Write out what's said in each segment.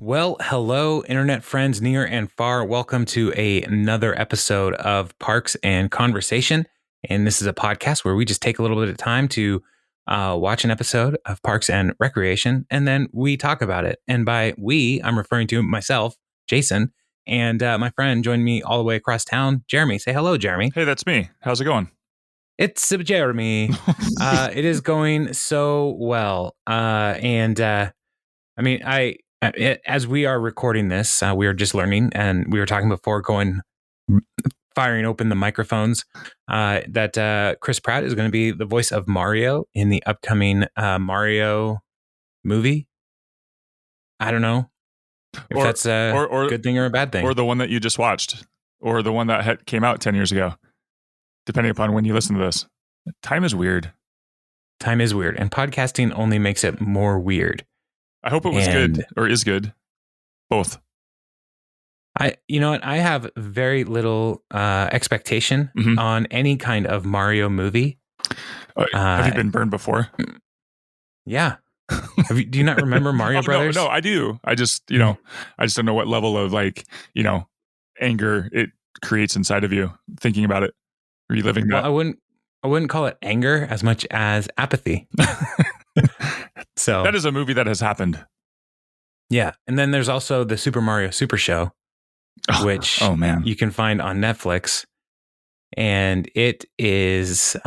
Well, hello, internet friends near and far. Welcome to another episode of Parks and Conversation. And this is a podcast where we just take a little bit of time to watch an episode of Parks and Recreation, and then we talk about it. And by we, I'm referring to myself, Jason, and my friend joined me all the way across town, Jeremy. Say hello, Jeremy. Hey, that's me. How's it going? It's Jeremy. It is going so well. As we are recording this, we are just learning, and we were talking before firing open the microphones, that Chris Pratt is going to be the voice of Mario in the upcoming Mario movie. I don't know if that's a good thing or a bad thing. Or the one that you just watched, or the one that came out 10 years ago, depending upon when you listen to this. Time is weird. Time is weird, and podcasting only makes it more weird. I hope it was good or is good. Both. I have very little expectation on any kind of Mario movie. Have you been burned before? Yeah. Do you not remember Mario Brothers? No, I do. I just, I just don't know what level of anger it creates inside of you thinking about it, reliving that. Well, I wouldn't call it anger as much as apathy. So that is a movie that has happened. Yeah. And then there's also the Super Mario Super Show, which you can find on Netflix. And it is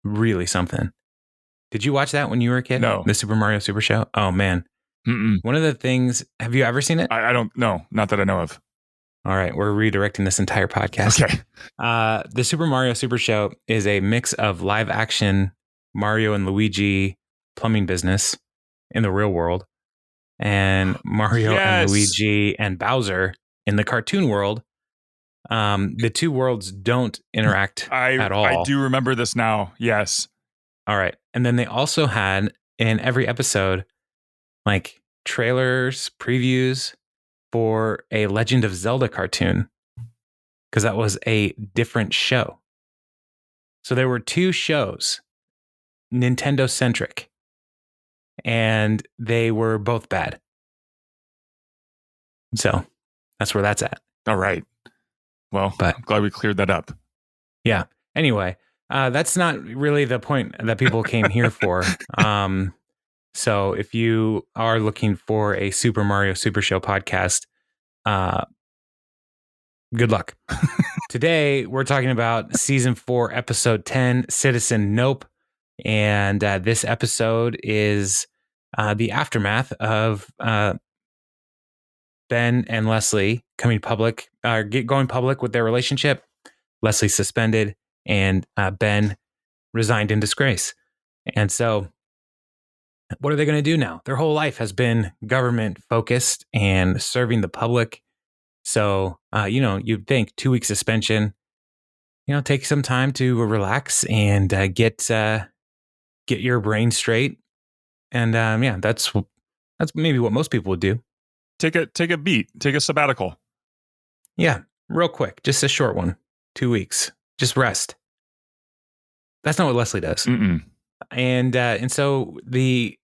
really something. Did you watch that when you were a kid? No. The Super Mario Super Show? Oh, man. Mm-mm. One of the things, have you ever seen it? I don't know. Not that I know of. All right. We're redirecting this entire podcast. Okay. The Super Mario Super Show is a mix of live action Mario and Luigi plumbing business in the real world, and Mario and Luigi and Bowser in the cartoon world. The two worlds don't interact at all. I do remember this now. Yes. All right. And then they also had in every episode, like trailers, previews for a Legend of Zelda cartoon, because that was a different show. So there were two shows, Nintendo centric, and they were both bad. So that's where that's at. All right. Well, I'm glad we cleared that up. Yeah. Anyway, that's not really the point that people came here for. So if you are looking for a Super Mario Super Show podcast, good luck. Today, we're talking about season 4, episode 10, Citizen Nope. And this episode is the aftermath of Ben and Leslie going public with their relationship. Leslie suspended, and Ben resigned in disgrace. And so, what are they going to do now? Their whole life has been government focused and serving the public. So, you'd think 2-week suspension, take some time to relax and get your brain straight. And that's maybe what most people would do. Take a beat, take a sabbatical. Yeah, real quick, just a short one, 2 weeks, just rest. That's not what Leslie does. Mm-mm. And so the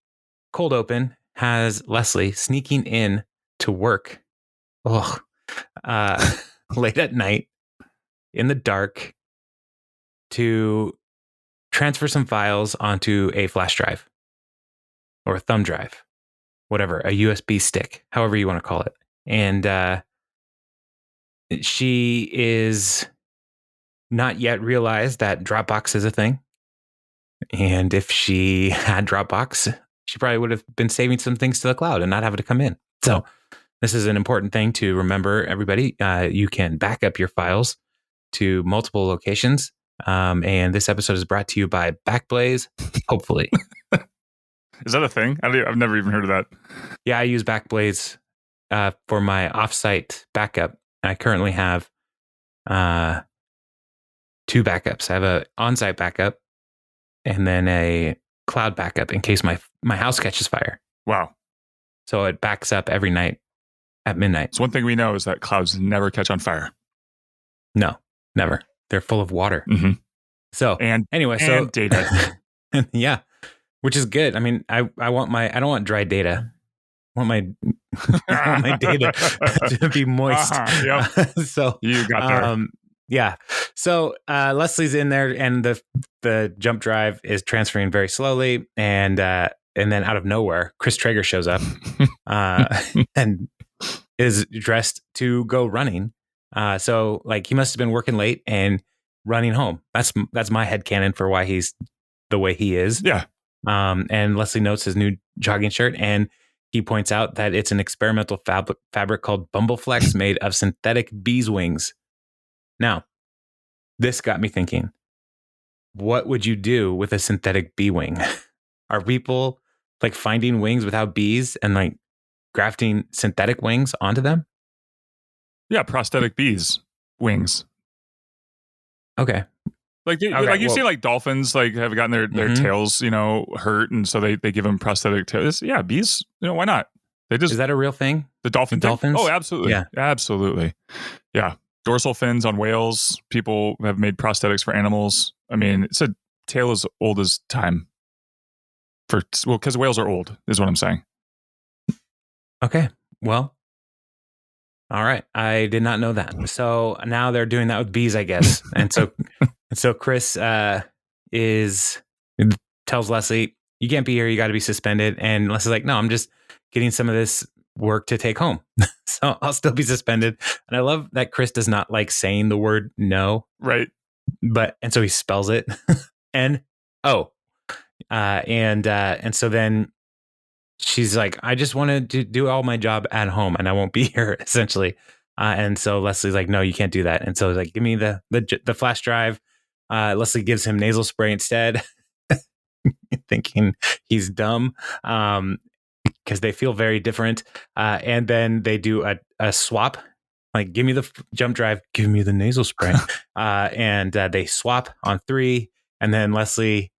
cold open has Leslie sneaking in to work, late at night in the dark to transfer some files onto a flash drive or a thumb drive, whatever, a USB stick, however you want to call it. And she is not yet realized that Dropbox is a thing. And if she had Dropbox, she probably would have been saving some things to the cloud and not having to come in. So this is an important thing to remember, everybody. You can back up your files to multiple locations. And this episode is brought to you by Backblaze, hopefully. Is that a thing? I've never even heard of that. Yeah, I use Backblaze for my offsite backup. I currently have 2 backups. I have an on-site backup and then a cloud backup in case my house catches fire. Wow. So it backs up every night at midnight. So one thing we know is that clouds never catch on fire. No, never. They're full of water. Mm-hmm. So anyway, so data. Yeah, which is good. I mean, I don't want dry data. I want my data to be moist. Yep. So You got there. yeah. So Leslie's in there, and the jump drive is transferring very slowly, and then out of nowhere, Chris Traeger shows up and is dressed to go running. So like he must have been working late and running home. That's my headcanon for why he's the way he is. Yeah. And Leslie notes his new jogging shirt, and he points out that it's an experimental fabric called Bumbleflex made of synthetic bees' wings. Now, this got me thinking, what would you do with a synthetic bee wing? Are people like finding wings without bees and like grafting synthetic wings onto them? Yeah, prosthetic bees wings. Okay. Like you see like dolphins like have gotten their tails, hurt, and so they give them prosthetic tails. Yeah, bees, why not? They just Is that a real thing? The dolphins? Oh, absolutely. Yeah. Absolutely. Yeah. Dorsal fins on whales. People have made prosthetics for animals. I mean, it's a tale as old as time. Because whales are old, is what I'm saying. Okay. Well, all right. I did not know that. So now they're doing that with bees, I guess. And so Chris tells Leslie, you can't be here. You got to be suspended. And Leslie's like, no, I'm just getting some of this work to take home. So I'll still be suspended. And I love that Chris does not like saying the word no. Right. And so he spells it N-O. And so then she's like, I just want to do all my job at home and I won't be here, essentially. And so Leslie's like, no, you can't do that. And so he's like, give me the flash drive. Leslie gives him nasal spray instead, thinking he's dumb, because they feel very different. And then they do a swap. Like, give me the jump drive, give me the nasal spray. And they swap on 3. And then Leslie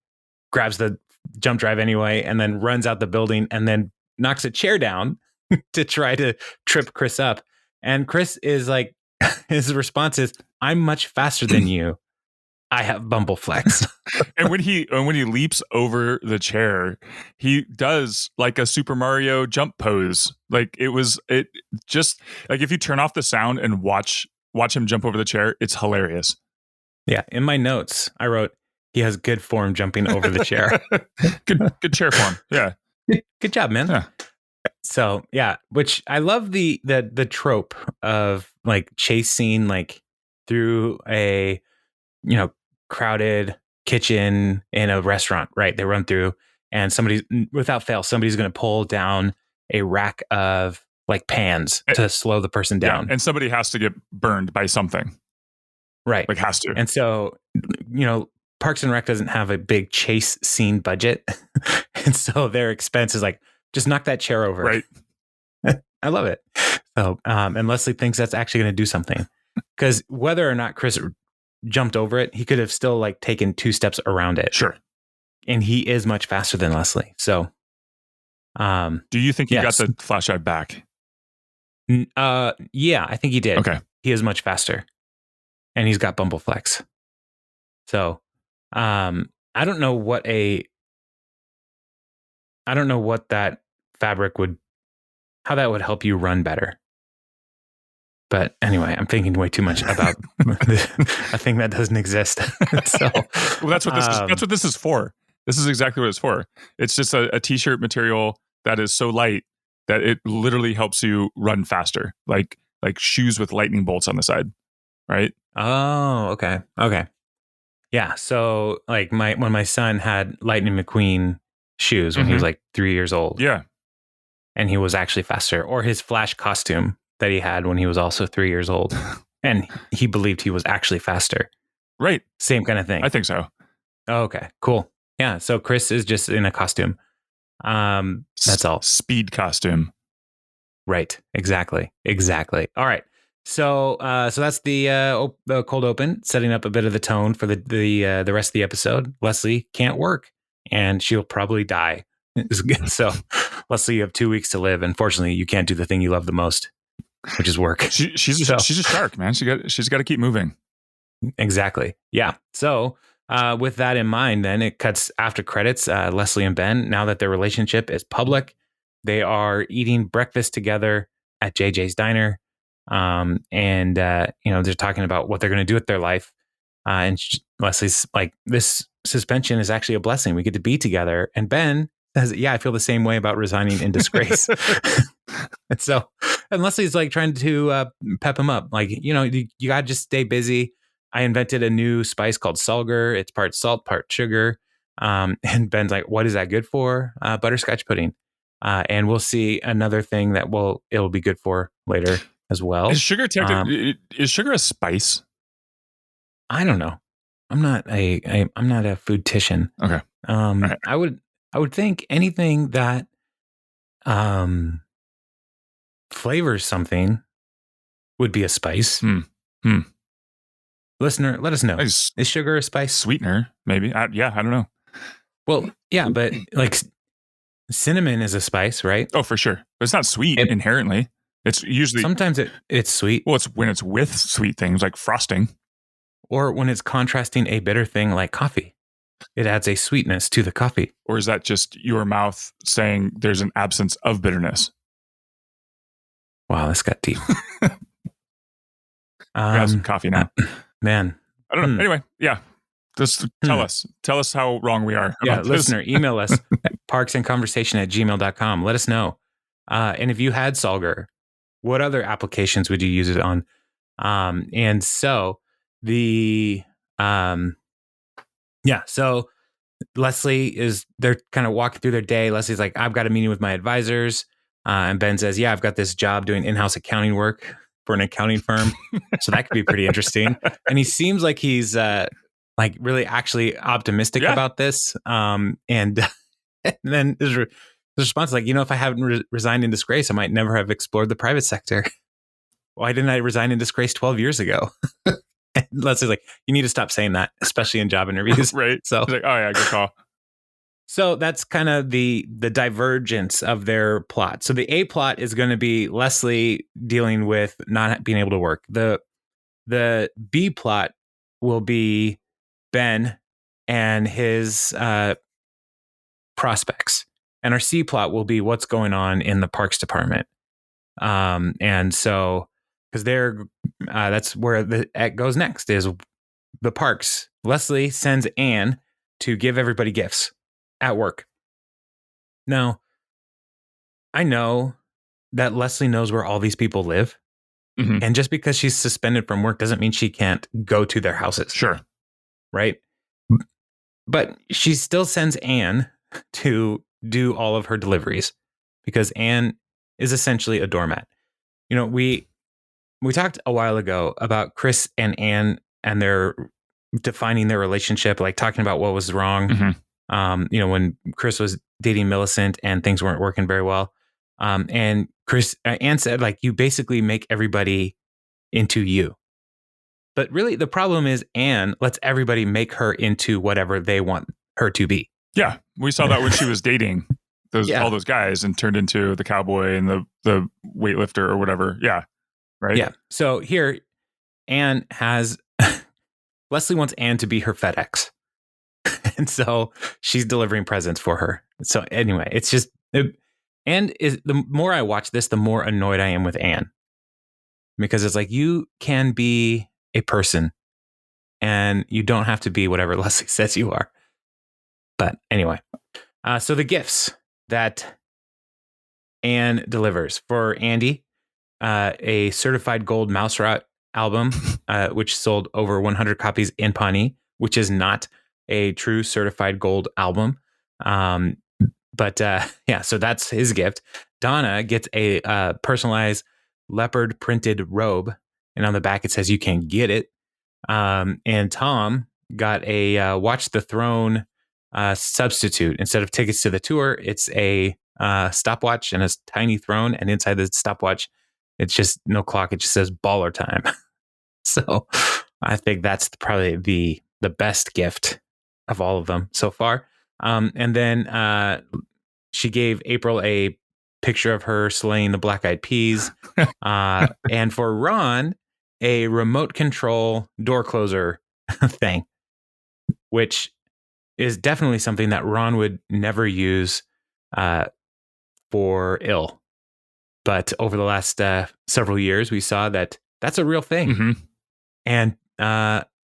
grabs the jump drive anyway, and then runs out the building and then knocks a chair down to try to trip Chris up. And Chris is like, his response is, I'm much faster than you. I have Bumbleflex. And when he leaps over the chair, he does like a Super Mario jump pose. Like it just like if you turn off the sound and watch him jump over the chair, it's hilarious. Yeah. In my notes, I wrote, he has good form jumping over the chair. good chair form. Yeah. Good job, man. Yeah. So yeah, which I love the trope of like chase scene, like through a, crowded kitchen in a restaurant, right? They run through and without fail, somebody's going to pull down a rack of like pans to slow the person down. Yeah, and somebody has to get burned by something. Right. Like has to. And so, Parks and Rec doesn't have a big chase scene budget. And so their expense is like, just knock that chair over. Right. I love it. So, and Leslie thinks that's actually going to do something, because whether or not Chris jumped over it, he could have still like taken 2 steps around it. Sure. And he is much faster than Leslie. So, do you think he got the flash drive back? Yeah, I think he did. Okay. He is much faster, and he's got Bumbleflex. So, I don't know what that fabric how that would help you run better. But anyway, I'm thinking way too much about a thing that doesn't exist. So, well, that's what this is for. This is exactly what it's for. It's just a t-shirt material that is so light that it literally helps you run faster, like shoes with lightning bolts on the side, right? Oh, okay. Yeah. So like when my son had Lightning McQueen shoes when he was like 3 years old. Yeah. And he was actually faster, or his Flash costume that he had when he was also 3 years old. And he believed he was actually faster. Right. Same kind of thing. I think so. Oh, okay, cool. Yeah. So Chris is just in a costume. That's all. Speed costume. Right. Exactly. All right. So that's the cold open, setting up a bit of the tone for the rest of the episode. Leslie can't work, and she'll probably die. So, Leslie, you have 2 weeks to live. Unfortunately, you can't do the thing you love the most, which is work. She's a shark, man. She's got to keep moving. Exactly. Yeah. So, with that in mind, then it cuts after credits. Leslie and Ben, now that their relationship is public, They are eating breakfast together at JJ's Diner. And they're talking about what they're going to do with their life. And Leslie's like, this suspension is actually a blessing. We get to be together. And Ben says, yeah, I feel the same way about resigning in disgrace. And Leslie's like trying to pep him up. Like, you got to just stay busy. I invented a new spice called Sulgur. It's part salt, part sugar. And Ben's like, what is that good for? Butterscotch pudding. And we'll see another thing that it'll be good for later as well. Is sugar is sugar a spice? I don't know. I'm not a foodtician. Okay. Right. I would think anything that flavors something would be a spice. Listener, let us know. Is sugar a spice? Sweetener, maybe. I don't know. Well, yeah, but like cinnamon is a spice, right? Oh, for sure. But it's not sweet inherently. It's usually... Sometimes it's sweet. Well, it's when it's with sweet things like frosting. Or when it's contrasting a bitter thing like coffee. It adds a sweetness to the coffee. Or is that just your mouth saying there's an absence of bitterness? Wow, this got deep. Have some coffee now. Man. I don't know. Anyway, yeah. Just tell us. Tell us how wrong we are. Yeah, listener, email us at parksandconversation@gmail.com. Let us know. And if you had Sulgur, what other applications would you use it on? And so so Leslie they're kind of walking through their day. Leslie's like, I've got a meeting with my advisors. And Ben says, yeah, I've got this job doing in-house accounting work for an accounting firm. So that could be pretty interesting. And he seems like he's like really actually optimistic about this. And then his response is like, if I hadn't resigned in disgrace, I might never have explored the private sector. Why didn't I resign in disgrace 12 years ago? And Leslie's like, you need to stop saying that, especially in job interviews. Right. So he's like, oh yeah, good call. So that's kind of the divergence of their plot. So the A plot is going to be Leslie dealing with not being able to work. The B plot will be Ben and his prospects. And our C plot will be what's going on in the parks department. And so, because that's where it goes next is the parks. Leslie sends Anne to give everybody gifts at work. Now, I know that Leslie knows where all these people live. Mm-hmm. And just because she's suspended from work doesn't mean she can't go to their houses. Sure. Right? But she still sends Anne to do all of her deliveries because Anne is essentially a doormat. We talked a while ago about Chris and Anne and their defining their relationship, like talking about what was wrong. Mm-hmm. When Chris was dating Millicent and things weren't working very well. And Anne said, like, you basically make everybody into you. But really, the problem is Anne lets everybody make her into whatever they want her to be. Yeah, we saw that when she was dating all those guys and turned into the cowboy and the weightlifter or whatever. Yeah, right? Yeah. So here, Anne has... Leslie wants Anne to be her FedEx. And so she's delivering presents for her. So anyway, it's just... the more I watch this, the more annoyed I am with Anne. Because it's like, you can be a person and you don't have to be whatever Leslie says you are. But anyway, so the gifts that Anne delivers for Andy, a certified gold Mouse Rot album, which sold over 100 copies in Pawnee, which is not a true certified gold album. So that's his gift. Donna gets a personalized leopard printed robe, and on the back it says you can get it. And Tom got a Watch the Throne substitute. Instead of tickets to the tour, it's a stopwatch and a tiny throne, and inside the stopwatch it's just no clock, it just says baller time. So I think that's probably the best gift of all of them so far. And then she gave April a picture of her slaying the Black Eyed Peas. And for Ron, a remote control door closer thing, which is definitely something that Ron would never use for ill. But over the last several years, we saw that that's a real thing. Mm-hmm. And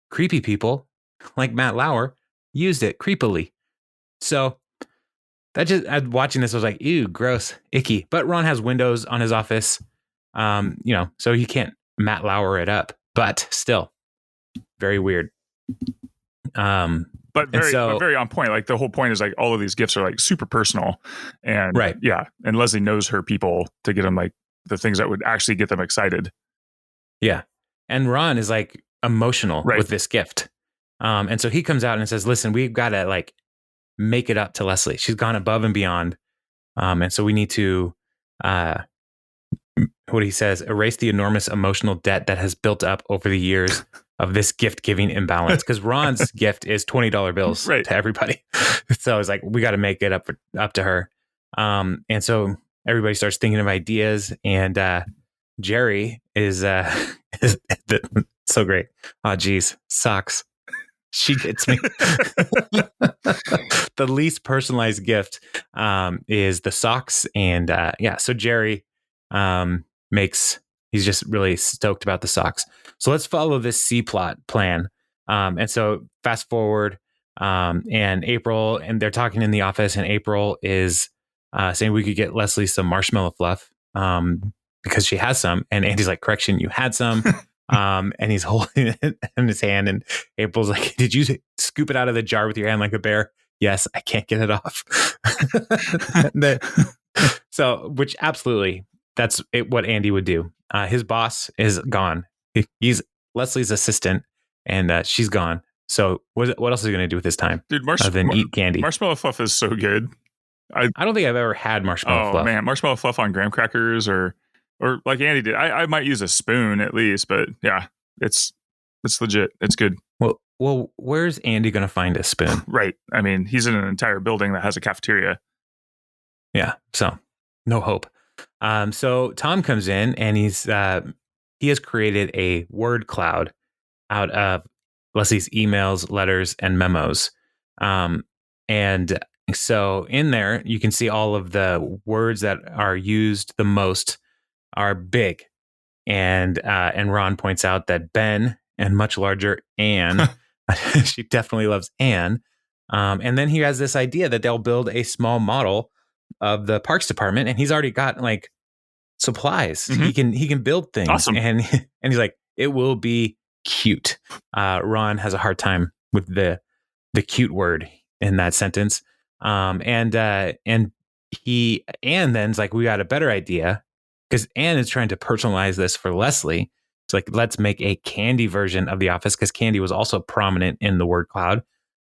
creepy people like Matt Lauer used it creepily. So that just watching this was like, ew, gross, icky. But Ron has windows on his office, so he can't Matt Lauer it up. But still, very weird. But very on point. Like the whole point is like all of these gifts are like super personal, and right, yeah. And Leslie knows her people to get them like the things that would actually get them excited. Yeah, and Ron is like emotional with this gift, and so he comes out and says, "Listen, we've got to like make it up to Leslie. She's gone above and beyond, and so we need to." What he says, erase the enormous emotional debt that has built up over the years of this gift giving imbalance. Because Ron's gift is $20 bills to everybody. So it's like, we got to make it up to her. And so everybody starts thinking of ideas. And Jerry is so great. Oh, geez. Socks. She gets me. The least personalized gift is the socks. And so Jerry he's just really stoked about the socks. So let's follow this C plot plan. And so fast forward and April, and they're talking in the office, and April is saying we could get Leslie some marshmallow fluff because she has some. And Andy's like, correction, you had some. And he's holding it in his hand, and April's like, did you scoop it out of the jar with your hand like a bear? Yes, I can't get it off. So, which absolutely, that's what Andy would do. His boss is gone. He's Leslie's assistant, and she's gone. So what else is he going to do with his time? Dude, other than eat candy? Marshmallow fluff is so good. I don't think I've ever had marshmallow fluff. Oh, man. Marshmallow fluff on graham crackers or like Andy did. I might use a spoon at least, but yeah, it's legit. It's good. Well, where's Andy going to find a spoon? Right. I mean, he's in an entire building that has a cafeteria. Yeah. So no hope. So Tom comes in, and he has created a word cloud out of Leslie's emails, letters, and memos. And so in there, you can see all of the words that are used the most are big. And Ron points out that Ben and much larger Anne, she definitely loves Anne. And then he has this idea that they'll build a small model of the Parks Department, and he's already got like supplies. Mm-hmm. He can build things. Awesome. And he's like, it will be cute. Ron has a hard time with the cute word in that sentence. And then's like, we got a better idea, because Anne is trying to personalize this for Leslie. It's like, let's make a candy version of The Office, because candy was also prominent in the word cloud.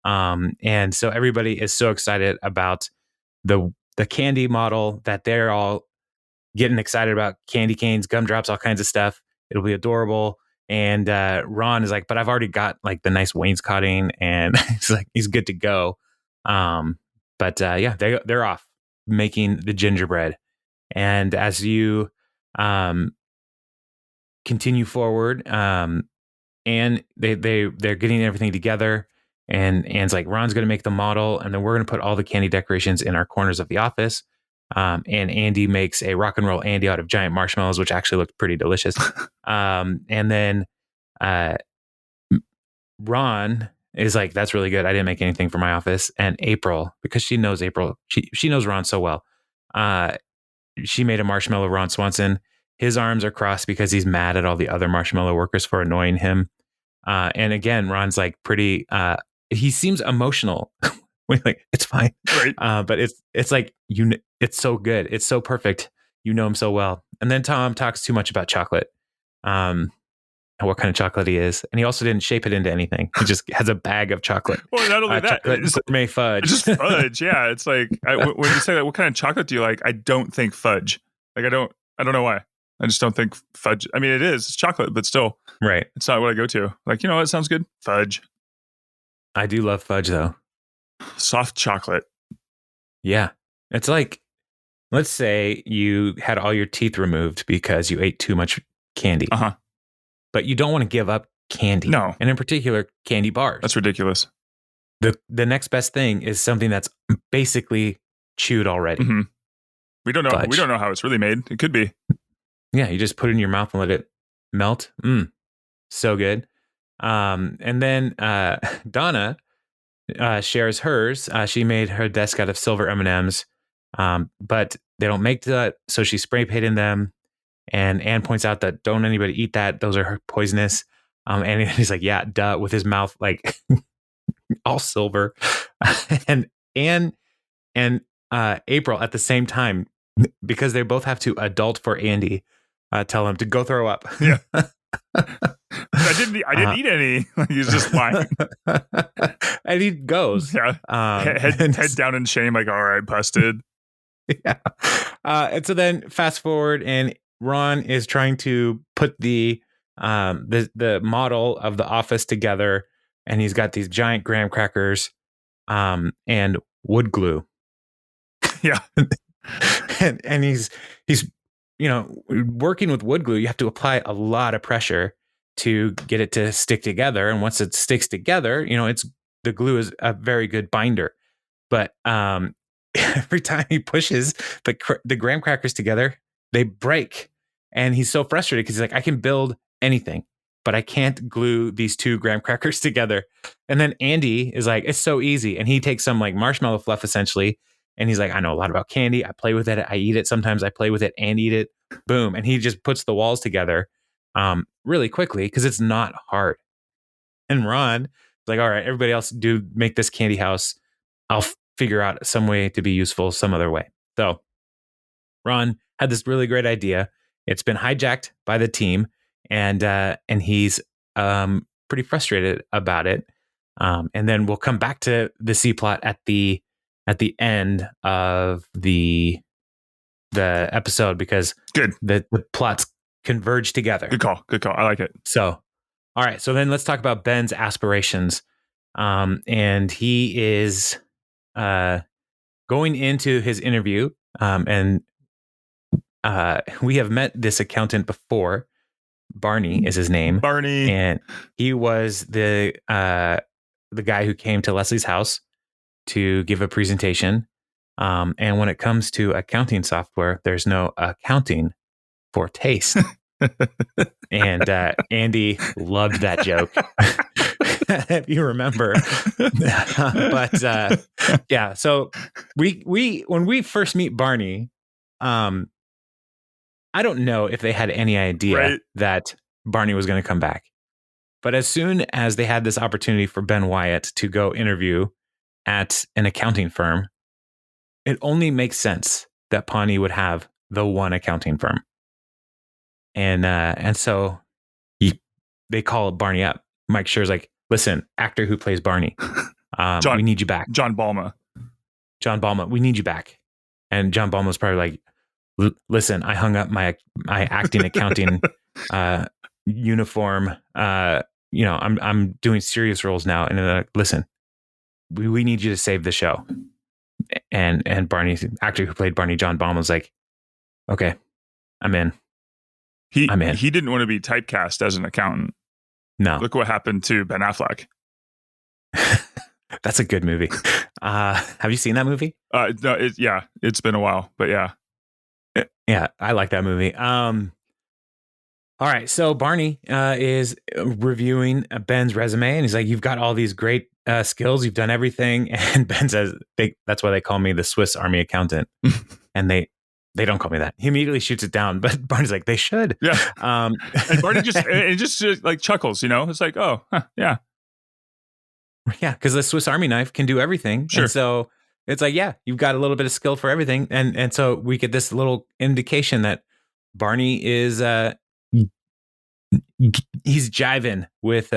And so everybody is so excited about the candy model that they're all getting excited about. Candy canes, gumdrops, all kinds of stuff. It'll be adorable. And Ron is like, but I've already got like the nice wainscoting, and it's like, he's good to go. They're off making the gingerbread. And as you continue forward, and they're getting everything together, and Anne's like, Ron's going to make the model, and then we're going to put all the candy decorations in our corners of the office. And Andy makes a rock and roll Andy out of giant marshmallows, which actually looked pretty delicious. And then Ron is like, that's really good. I didn't make anything for my office. And April, because she knows she knows Ron so well. She made a marshmallow Ron Swanson. His arms are crossed because he's mad at all the other marshmallow workers for annoying him. And again, Ron's like pretty, he seems emotional. Like, it's fine. Right. But it's like, it's so good. It's so perfect. You know him so well. And then Tom talks too much about chocolate. And what kind of chocolate he is. And he also didn't shape it into anything. He just has a bag of chocolate. Well, not only that, it's gourmet fudge. It's just fudge. Yeah. It's like, when you say that, what kind of chocolate do you like? I don't think fudge. Like, I don't know why. I just don't think fudge. I mean, it's chocolate, but still. Right. It's not what I go to. Like, you know what sounds good? Fudge. I do love fudge, though. Soft chocolate. Yeah. It's like, let's say you had all your teeth removed because you ate too much candy. Uh-huh. But you don't want to give up candy. No. And in particular, candy bars. That's ridiculous. The next best thing is something that's basically chewed already. Mm-hmm. We don't know. fudge. We don't know how it's really made. It could be. Yeah, you just put it in your mouth and let it melt. So good. And then Donna shares hers. She made her desk out of silver M&Ms, but they don't make that, so she spray painted them. And Anne points out that don't anybody eat that; those are poisonous. And he's like, "Yeah, duh," with his mouth like all silver. And Anne and April at the same time, because they both have to adult for Andy, tell him to go throw up. Yeah. I didn't eat any. He's just lying. And he goes. Yeah. Head down in shame, like, all right, busted. Yeah. And so then fast forward, and Ron is trying to put the model of the office together, and he's got these giant graham crackers and wood glue. Yeah. and he's working with wood glue. You have to apply a lot of pressure to get it to stick together, and once it sticks together, the glue is a very good binder. But every time he pushes the graham crackers together, they break, and he's so frustrated because he's like, I can build anything, but I can't glue these two graham crackers together. And then Andy is like, it's so easy, and he takes some like marshmallow fluff essentially, and he's like, I know a lot about candy. I play with it. I eat it. Sometimes I play with it and eat it. Boom. And he just puts the walls together really quickly because it's not hard. And Ron is like, all right, everybody else do make this candy house. I'll figure out some way to be useful some other way. So Ron had this really great idea. It's been hijacked by the team, and he's pretty frustrated about it. And then we'll come back to the C plot at the end of the episode because good the plots converge together. Good call. I like it. So, all right. So then let's talk about Ben's aspirations. And he is going into his interview, and we have met this accountant before. Barney is his name. Barney. And he was the guy who came to Leslie's house to give a presentation. And when it comes to accounting software, there's no accounting for taste. And Andy loved that joke. If you remember. But yeah, so we when we first meet Barney, I don't know if they had any idea that Barney was going to come back. But as soon as they had this opportunity for Ben Wyatt to go interview at an accounting firm, it only makes sense that Pawnee would have the one accounting firm. And so they call Barney up. Mike Schur's like, listen, actor who plays Barney, we need you back. John Balma, we need you back. And John Balma was probably like, listen, I hung up my acting accounting uniform. I'm doing serious roles now. And they're like, listen, we need you to save the show. And Barney's actor who played Barney, John Balma, was like, okay, I'm in. He didn't want to be typecast as an accountant. No. Look what happened to Ben Affleck. That's a good movie. Have you seen that movie? No, it's been a while, but yeah. Yeah, I like that movie. All right, so Barney is reviewing Ben's resume, and he's like, you've got all these great skills. You've done everything. And Ben says, that's why they call me the Swiss Army accountant. And they don't call me that. He immediately shoots it down, but Barney's like, they should. Yeah. And Barney just like chuckles, It's like, oh, yeah. Yeah, because the Swiss Army knife can do everything. Sure. And so it's like, yeah, you've got a little bit of skill for everything. And so we get this little indication that Barney is he's jiving with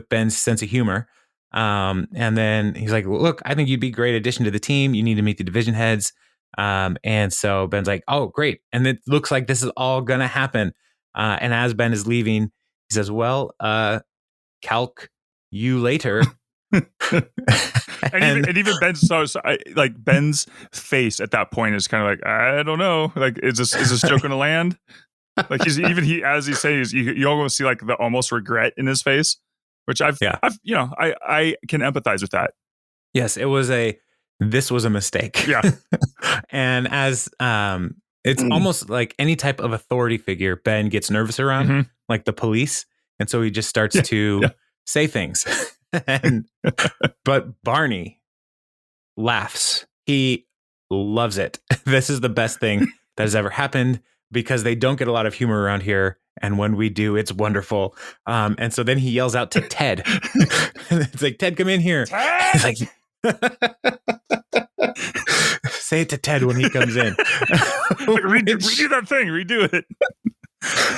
Ben's sense of humor. And then he's like, look, I think you'd be a great addition to the team. You need to meet the division heads. And so Ben's like, oh, great. And it looks like this is all going to happen. And as Ben is leaving, he says, well, calc you later. and even Ben's Ben's face at that point is kind of like, I don't know, like is this joke gonna land? Like as he says, you almost see like the almost regret in his face, which I can empathize with that. Yes, this was a mistake. Yeah. And as it's almost like any type of authority figure Ben gets nervous around, Mhm. like the police. And so he just starts Yeah, to yeah. say things. But Barney laughs. He loves it. This is the best thing that has ever happened because they don't get a lot of humor around here. And when we do, it's wonderful. And so then he yells out to Ted. It's like, Ted, come in here. He's like, say it to Ted when he comes in. Like, redo that thing. Redo it.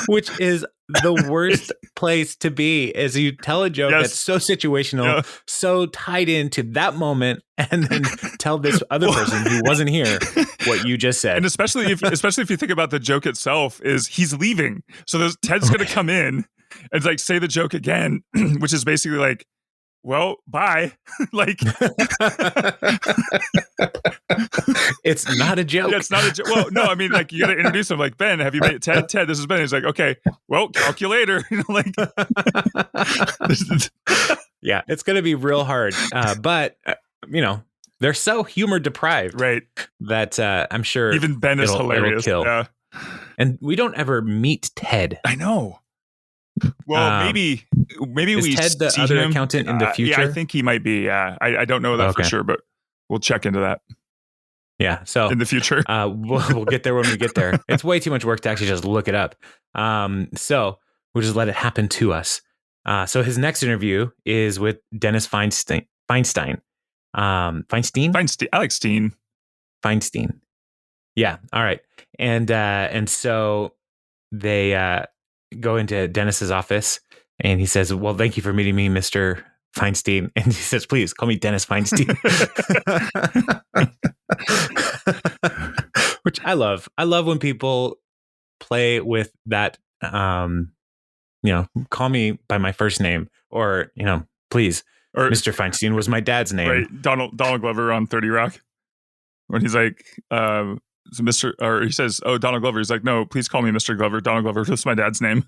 Which is the worst place to be, is you tell a joke that's so situational, so tied into that moment, and then tell this other person who wasn't here what you just said. And especially if you think about the joke itself, is he's leaving. So Ted's going to come in and like say the joke again, which is basically like, well, bye. Like, it's not a joke. Yeah, it's not a joke. Well, no, I mean, like, you got to introduce him. Like, Ben, have you met Ted? Ted, this is Ben. He's like, okay, well, calculator. Like, yeah, it's going to be real hard. But they're so humor deprived, right? That I'm sure even Ben is hilarious. It'll kill. Yeah. And we don't ever meet Ted. I know. Well, maybe is we Ted the other accountant in the future? Yeah, I think he might be. Yeah, I don't know that for sure, but we'll check into that. Yeah, so in the future, we'll get there when we get there. It's way too much work to actually just look it up. So we'll just let it happen to us. So his next interview is with Dennis Feinstein. Feinstein. I like Steen. Feinstein. Yeah. All right. And so they go into Dennis's office, and he says, "Well, thank you for meeting me, Mr. Feinstein." And he says, "Please call me Dennis Feinstein." Which I love. I love when people play with that. Call me by my first name, or please. Or Mr. Feinstein was my dad's name. Right. Donald Glover on 30 Rock, when he's like, Mr. Or he says, "Oh, Donald Glover." He's like, "No, please call me Mr. Glover. Donald Glover. That's my dad's name."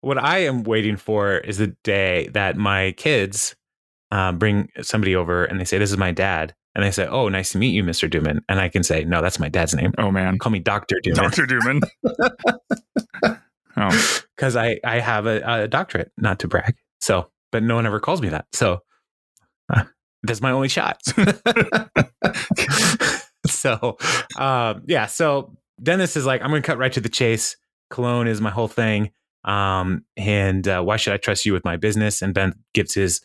What I am waiting for is the day that my kids bring somebody over and they say, "This is my dad," and they say, "Oh, nice to meet you, Mr. Dooman," and I can say, "No, that's my dad's name." Oh man, call me Dr. Dooman. Dr. Dooman. Oh, because I have a doctorate, not to brag. So, but no one ever calls me that. So that's my only shot. So, So Dennis is like, "I'm going to cut right to the chase. Cologne is my whole thing. And why should I trust you with my business?" And Ben gives his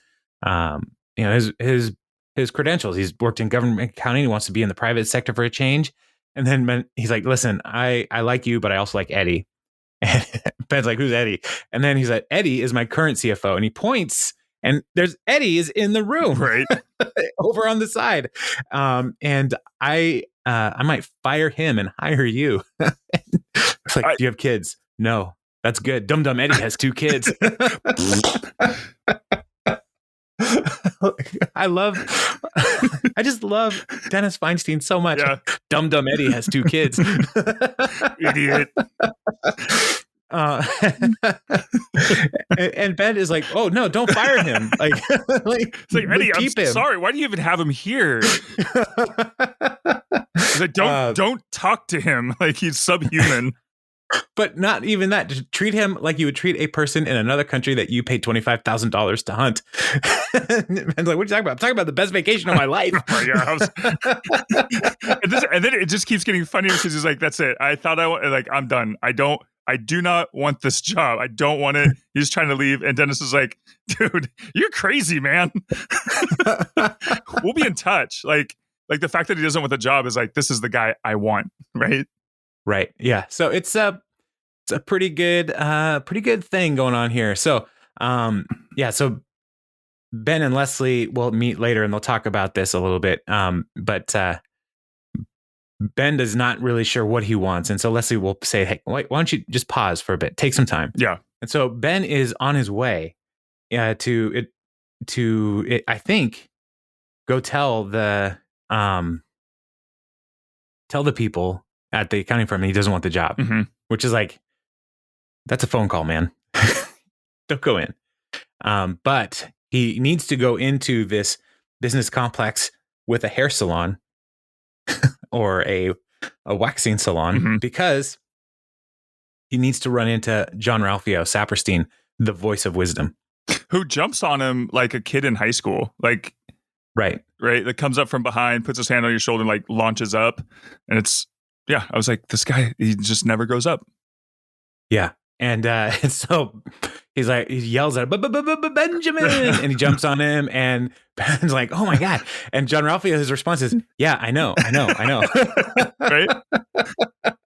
credentials. He's worked in government accounting. He wants to be in the private sector for a change. And then he's like, "Listen, I like you, but I also like Eddie." And Ben's like, "Who's Eddie?" And then he's like, "Eddie is my current CFO." And he points, and there's Eddie is in the room, right over on the side. And I might fire him and hire you. It's like, "Do you have kids?" "No." "That's good. Dum Dum Eddie has 2 kids." I just love Dennis Feinstein so much. Yeah. Dum Dum Eddie has 2 kids. Idiot. And Ben is like, "Oh no, don't fire him." It's like, "Eddie, I'm sorry. Why do you even have him here?" He's like, don't talk to him like he's subhuman. But not even that. Just treat him like you would treat a person in another country that you paid $25,000 to hunt. And like, "What are you talking about?" "I'm talking about the best vacation of my life." And then it just keeps getting funnier because he's like, "That's it. I'm done. I do not want this job. I don't want it." He's trying to leave. And Dennis is like, "Dude, you're crazy, man." We'll be in touch. Like the fact that he doesn't want the job is like, this is the guy I want. Right. Right. Yeah. So it's a pretty good thing going on here. So, so Ben and Leslie will meet later and they'll talk about this a little bit. But Ben is not really sure what he wants. And so Leslie will say, "Hey, why don't you just pause for a bit? Take some time." Yeah. And so Ben is on his way to I think, go tell the people at the accounting firm he doesn't want the job, which is like, that's a phone call, man. Don't go in. But he needs to go into this business complex with a hair salon or a waxing salon because he needs to run into Jean-Ralphio Saperstein, the voice of wisdom, who jumps on him like a kid in high school, like right, that comes up from behind, puts his hand on your shoulder, and like launches up, and it's I was like, this guy, he just never goes up. Yeah. And so he's like, he yells at him, Benjamin, and he jumps on him, and Ben's like, oh my God. And Jean-Ralphio, his response is, yeah, I know. Right?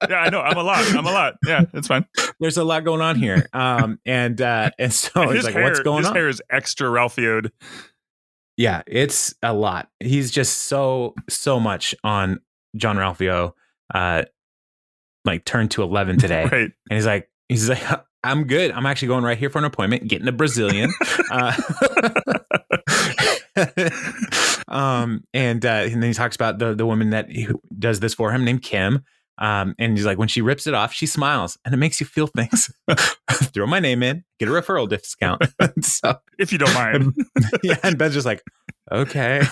Yeah, I know. I'm a lot. Yeah, it's fine. There's a lot going on here. And so he's like, what's going on? His hair is extra Ralphioed. Yeah, it's a lot. He's just so much on Jean-Ralphio, like turned to 11 today. Right. And he's like, I'm good. I'm actually going right here for an appointment, getting a Brazilian. And then he talks about the woman that does this for him named Kim. And he's like, when she rips it off, she smiles and it makes you feel things. Throw my name in, get a referral discount. So, if you don't mind. Yeah. And Ben's just like, okay.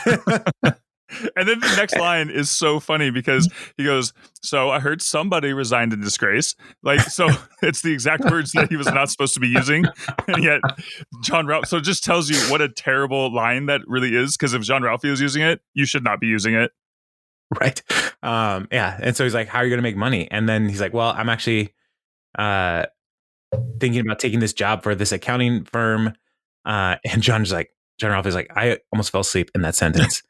And then the next line is so funny because he goes, so I heard somebody resigned in disgrace. Like, so it's the exact words that he was not supposed to be using. And yet Jean-Ralphio, so it just tells you what a terrible line that really is. Because if Jean-Ralphio is using it, you should not be using it. Right. Yeah. And so he's like, how are you going to make money? And then he's like, well, I'm actually thinking about taking this job for this accounting firm. And Jean-Ralphio's like, I almost fell asleep in that sentence.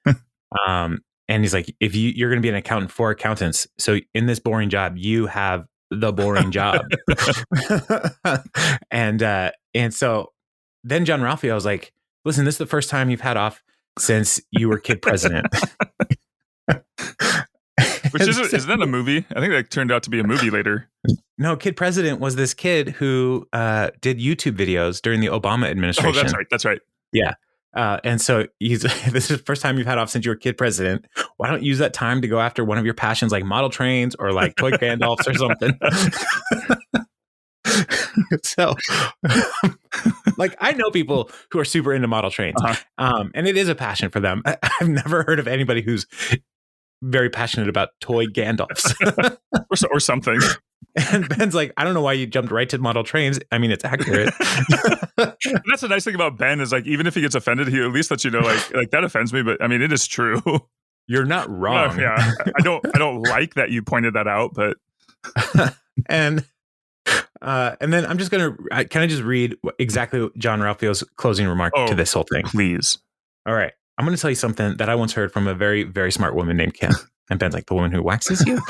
And he's like, if you're going to be an accountant for accountants, so in this boring job, you have the boring job. And so then Jean-Ralphio was like, listen, this is the first time you've had off since you were kid president. Which isn't that a movie? I think that turned out to be a movie later. No, Kid President was this kid who did YouTube videos during the Obama administration. Oh, that's right. Yeah. And so this is the first time you've had off since you were kid president. Why don't you use that time to go after one of your passions, like model trains or like toy Gandalfs or something? So, like, I know people who are super into model trains, and it is a passion for them. I've never heard of anybody who's very passionate about toy Gandalfs or something. And Ben's like, I don't know why you jumped right to model trains. I mean, it's accurate. That's the nice thing about Ben is like, even if he gets offended, he at least lets you know, like that offends me, but I mean, it is true. You're not wrong. Well, yeah, I don't like that you pointed that out, but and then I'm just gonna can I just read exactly Jean-Ralphio's closing remark to this whole thing, please? All right, I'm going to tell you something that I once heard from a very, very smart woman named Kim. And Ben's like, the woman who waxes you?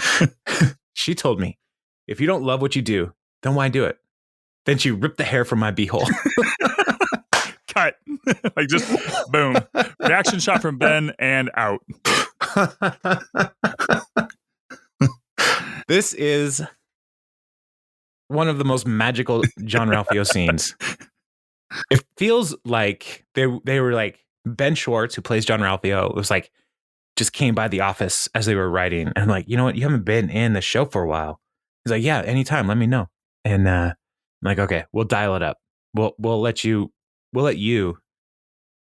She told me, if you don't love what you do, then why do it? Then she ripped the hair from my beehole. Cut. Like just boom. Reaction shot from Ben and out. This is one of the most magical Jean-Ralphio scenes. It feels like they were like Ben Schwartz, who plays Jean-Ralphio, was like, just came by the office as they were writing. And I'm like, you know what? You haven't been in the show for a while. He's like, yeah, anytime. Let me know. And I'm like, okay, we'll dial it up. We'll let you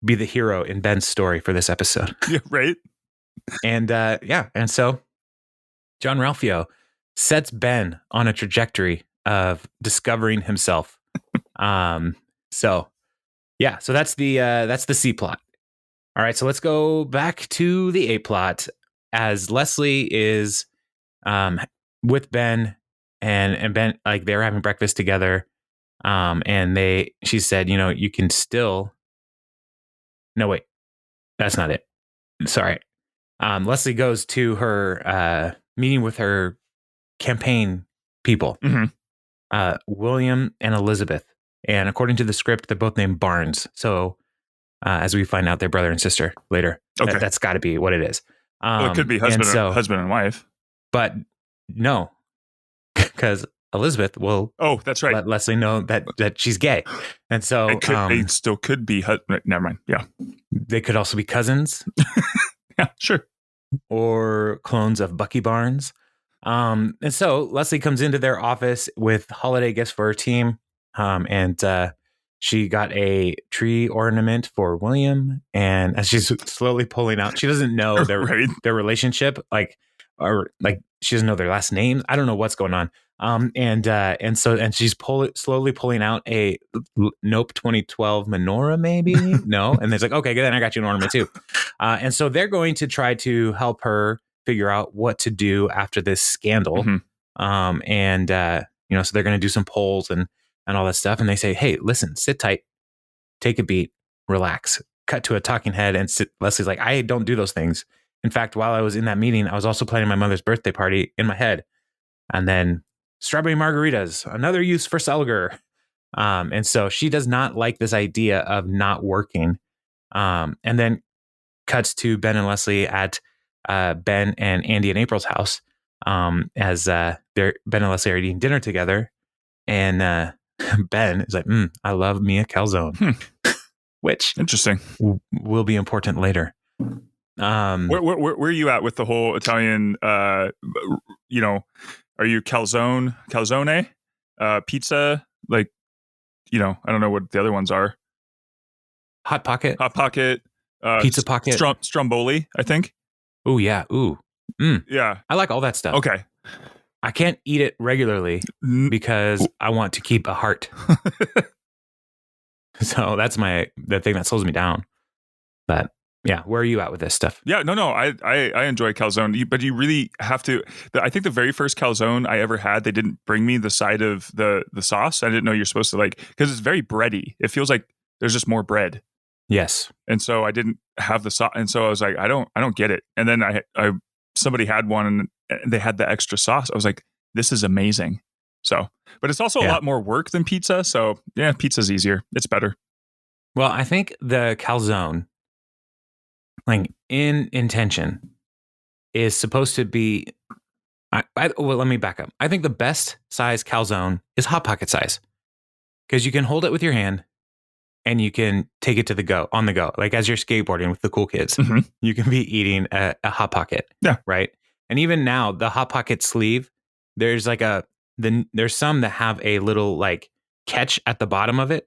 be the hero in Ben's story for this episode. Yeah, right. And and so Jean-Ralphio sets Ben on a trajectory of discovering himself. So that's the C plot. All right, so let's go back to the A plot as Leslie is with Ben and Ben, like they're having breakfast together. And she said, you can still. No, wait, that's not it. Sorry. Leslie goes to her meeting with her campaign people, William and Elizabeth. And according to the script, they're both named Barnes. So as we find out, they're brother and sister later. Okay. That's got to be what it is. Well, it could be husband and wife. But no, because Elizabeth will that's right. let Leslie know that she's gay. And so they still could be. Never mind. Yeah. They could also be cousins. Yeah, sure. Or clones of Bucky Barnes. And so Leslie comes into their office with holiday gifts for her team. And she got a tree ornament for William, and as she's slowly pulling out, she doesn't know Right. their relationship, or she doesn't know their last names. I don't know what's going on. And she's slowly pulling out a Nope 2012 menorah, maybe. No, and it's like, okay, good, then I got you an ornament too. And so they're going to try to help her figure out what to do after this scandal. So they're going to do some polls and all that stuff. And they say, hey, listen, sit tight, take a beat, relax, cut to a talking head. And Leslie's like, I don't do those things. In fact, while I was in that meeting, I was also planning my mother's birthday party in my head. And then strawberry margaritas, another use for Selger. And so she does not like this idea of not working. And then cuts to Ben and Leslie at Ben and Andy and April's house, as Ben and Leslie are eating dinner together. And Ben is like, I love me a calzone, which interesting will be important later. Where are you at with the whole Italian? Are you calzone, pizza? Like, I don't know what the other ones are. Hot Pocket, Pizza Pocket, Stromboli, I think. Oh yeah, ooh, yeah. I like all that stuff. Okay. I can't eat it regularly because I want to keep a heart. So that's the thing that slows me down. But yeah, where are you at with this stuff? Yeah, no, I enjoy calzone, but you really have to. I think the very first calzone I ever had, they didn't bring me the side of the sauce. I didn't know you're supposed to because it's very bready. It feels like there's just more bread. Yes, and so I didn't have the sauce, and so I was like, I don't get it. And then somebody had one, and they had the extra sauce. I was like, this is amazing. So, but it's also a lot more work than pizza. So yeah, pizza's easier. It's better. Well, I think the calzone, in intention, is supposed to be. Well, let me back up. I think the best size calzone is Hot Pocket size, because you can hold it with your hand and you can take it on the go. Like as you're skateboarding with the cool kids, you can be eating a Hot Pocket. Yeah. Right. And even now, the Hot Pocket sleeve, there's there's some that have a little catch at the bottom of it.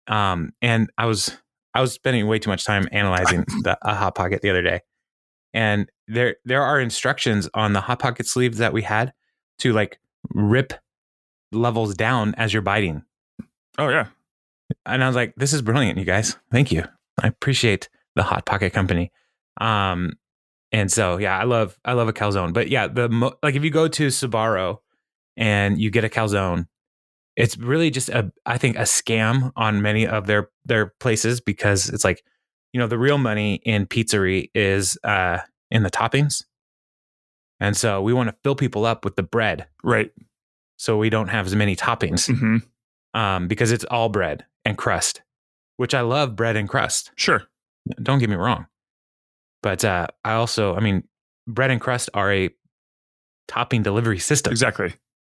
And I was spending way too much time analyzing a Hot Pocket the other day. And there are instructions on the Hot Pocket sleeves that we had to rip levels down as you're biting. Oh yeah. And I was like, this is brilliant, you guys. Thank you. I appreciate the Hot Pocket company. And so, yeah, I love a calzone. But yeah, if you go to Sbarro and you get a calzone, it's really just I think a scam on many of their places, because it's the real money in pizzeria is in the toppings. And so we want to fill people up with the bread. Right. So we don't have as many toppings. Because it's all bread and crust, which I love bread and crust. Sure. Don't get me wrong. But bread and crust are a topping delivery system. Exactly.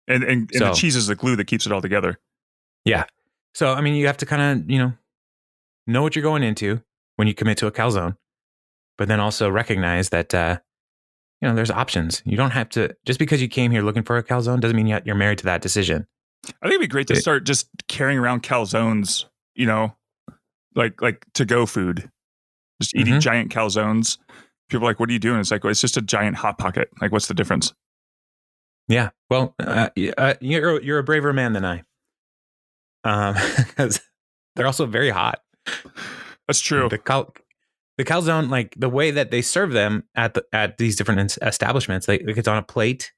And the cheese is the glue that keeps it all together. Yeah. So, you have to kind of, know what you're going into when you commit to a calzone, but then also recognize that, there's options. You don't have to, just because you came here looking for a calzone doesn't mean you're married to that decision. I think it'd be great to start just carrying around calzones, like to-go food. Just eating giant calzones. People are like, what are you doing? It's like, well, it's just a giant Hot Pocket. Like, what's the difference? Yeah. Well, you're a braver man than I. Because they're also very hot. That's true. The calzone, the way that they serve them at these different establishments, it's on a plate.